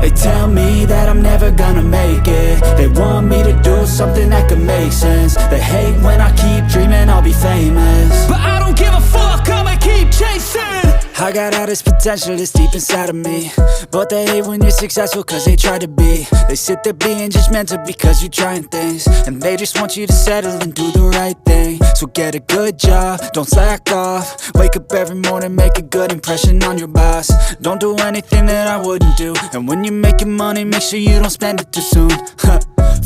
They tell me that I'm never gonna make it. They want me to do something that could make sense. They hate when I keep dreaming I'll be famous, but I don't give a fuck, I'ma keep chasing. I got all this potential that's deep inside of me, but they hate when you're successful cause they try to be. They sit there being judgmental because you're trying things, and they just want you to settle and do the right thing. So get a good job, don't slack off. Wake up every morning, make a good impression on your boss. Don't do anything that I wouldn't do, and when you're making money, make sure you don't spend it too soon.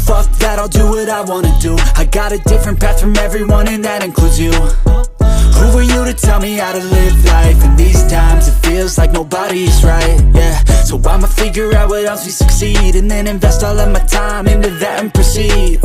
Fuck that, I'll do what I wanna do. I got a different path from everyone, and that includes you. Who are you to tell me how to live life? In these times it feels like nobody's right, yeah. So I'ma figure out what else we succeed, and then invest all of my time into that and proceed.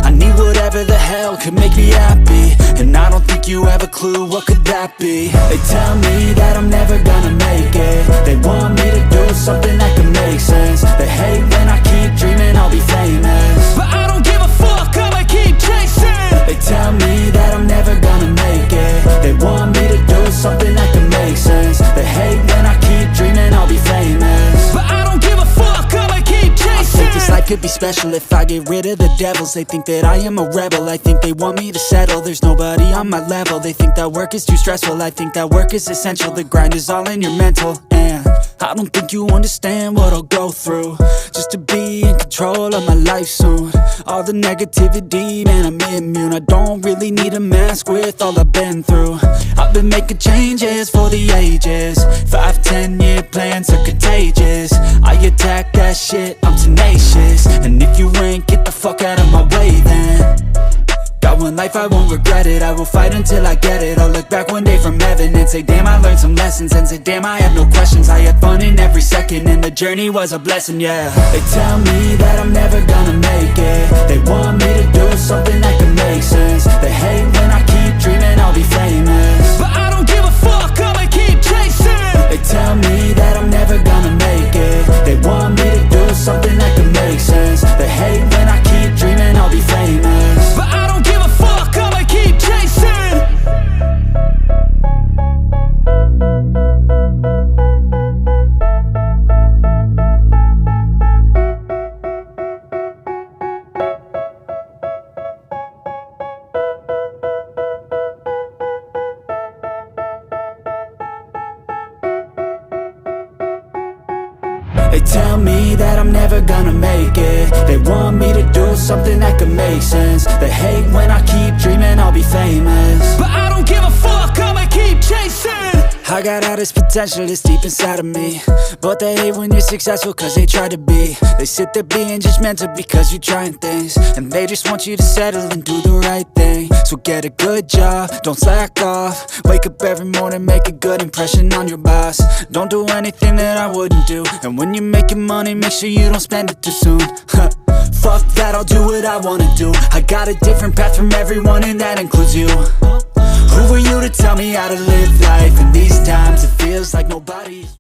I need whatever the hell could make me happy, and I don't think you have a clue what could that be. They tell me that I'm never gonna make it. They want me to do something that could make sense. They hate when I keep dreaming I'll be famous, but I don't give a fuck, I'ma keep chasing. They tell me that I'm never gonna make it. They want me to do something that can make sense. They hate when I keep dreaming I'll be famous, but I don't give a fuck, I'ma keep chasing. I think this life could be special if I get rid of the devils. They think that I am a rebel, I think they want me to settle. There's nobody on my level. They think that work is too stressful, I think that work is essential. The grind is all in your mental, and I don't think you understand what I'll go through just to be in control of my life soon. All the negativity, man, I'm immune. I don't really need a mask with all I've been through. I've been making changes for the ages. 5-10 year plans are contagious. I attack that shit, I'm tenacious. And if you ain't, get the fuck out of my way then. Got one life, I won't regret it. I will fight until I get it. I'll look back one day from heaven and say damn, I learned some lessons. And say damn, I have no questions. I had fun in every second, and the journey was a blessing, yeah. They tell me that I'm never gonna make it. They want me to do something that can make sense. They hate when I keep dreaming I'll be famous, but I don't give a fuck, I'ma keep chasing. They tell me that I'm never gonna make it. They want me to do something that can make sense. They hate when I keep dreaming I'll be famous, but I don't give a fuck, I'ma keep chasing. They tell me that I'm never gonna make it. They want me to do something that could make sense. They hate when I keep dreaming I'll be famous, but I don't give a fuck, I'ma keep chasing. I got all this potential that's deep inside of me, but they hate when you're successful cause they try to be. They sit there being judgmental because you're trying things, and they just want you to settle and do the right thing. So get a good job, don't slack off. Wake up every morning, make a good impression on your boss. Don't do anything that I wouldn't do, and when you're making money, make sure you don't spend it too soon. Fuck that, I'll do what I wanna do. I got a different path from everyone, and that includes you. Who are you to tell me how to live life? In these times it feels like nobody